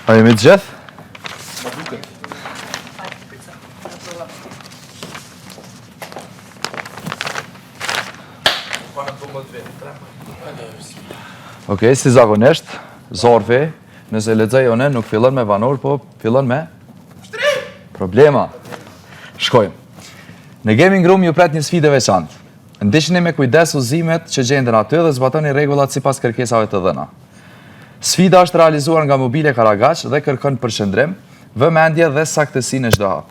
A jemi të gjithë? Okej, si zakonisht, zorfi, nëse lexoj unë, nuk fillon me vanur, po fillon me problema. Shkojmë. Në gaming room ju pret një sfidë e veçantë. Ndiqni me kujdes udhëzimet që gjenden aty dhe zbatoni rregullat sipas kërkesave të dhëna. Sfida është realizuar nga Mobile Karagaq dhe kërkon përqendrim, vëmendje dhe saktësi në çdo hap.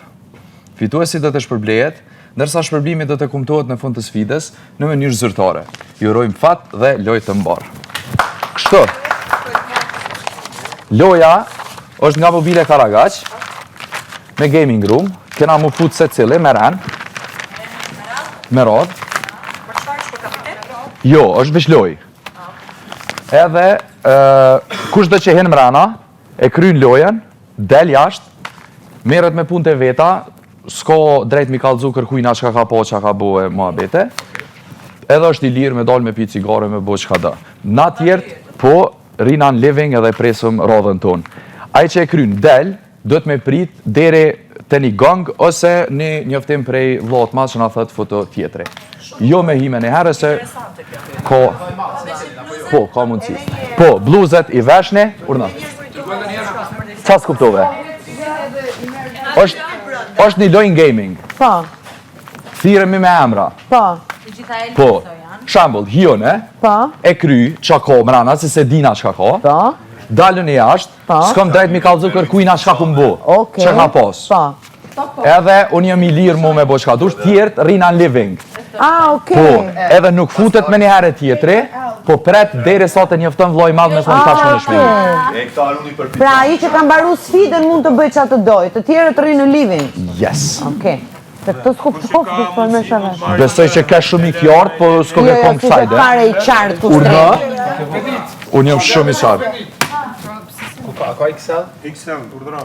Fituesi do të shpërblehet, ndërsa shpërblimi do të kumtohet në fund të sfidës në mënyrë zyrtare. Ju urojmë fat dhe lojë të mbarë. Kështu. Loja është nga Mobile Karagaq me gaming room, kena mu fut secili me ran. Me radhë. Jo, është veç lojë. Edhe kushdo që hen mrena, e kryen lojën, del jashtë, merret me punët e veta, s'ka drejt mi kallëzu kërkujna çka ka po, çka ka bo e muhabete. Edhe është i lirë me dalë me pi cigare, me bo çka do. Na tjertë, po, rina në living edhe presëm radhën tonë. Ai që e kryen del, duhet me prit deri te një gang ose një njoftim prej vllat mas që na thot foto tjetri. Jo me hime një herë se ka mundësi. Po, bluzet i veshni, urna. Qa s'kuptove? është një lojnë gaming. Po. Thiremi me emra. Po, shambull, hione, e kry, qa ko mrana, se se dina qka ko. Po. Dalën e jashtë, s'kom drejt mi kallëzu kërkujna qka kum bo. Që ka pos. Edhe unë jam i lirë mu me bo qka dush, tjertë rina në living. Okej. Po, edhe nuk futet me një herë tjetri, po pret deri sa të njofton vllai madh me thonë tash në shpinë. Pra ai që ka mbaru sfidën mund të bëjë çfarë të dojë, të tjerët rrinë në living. Yes. Okej. Se këtë s'kuptof, po më shave. Besoj që ka shumë i qartë, po s'ko me kom kësajde. Jo, fare i qartë kushtrejt. Unë jam shumë i qartë. A ka XL? XL, urdhëra.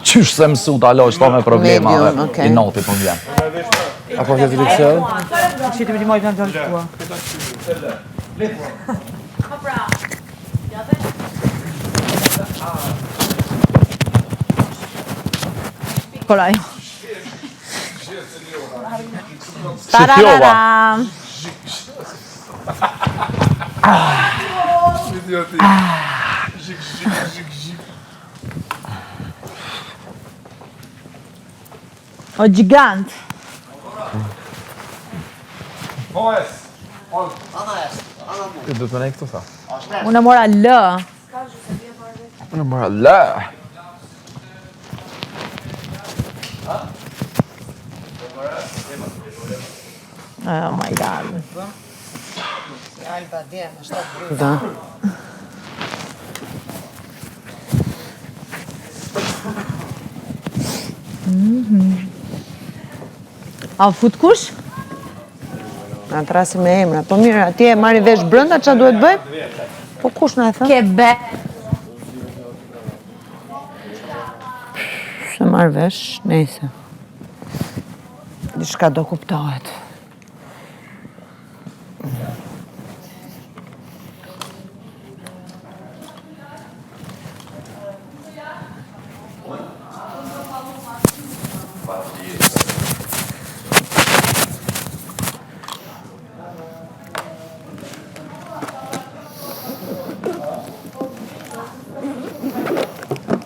Qysh se mësu t'alo është ta me problemave, i nati po m'vjen. A ka që XL? Që të më majtë në të shkua. Kolaj. Si t'jova? O gjigant. Ti du të me ne këtu, tha? Unë e mora lë. Unë mora lë. Oh my god. Alba dje, në 7 bryt. Da. A fut kush? Na trasi me emra. Po mirë, atje e marri vesh brënda, qa duhet bëjmë? Po kush na e thë? Kebe. Se marrë vesh, nejse. Dishka do kuptohet.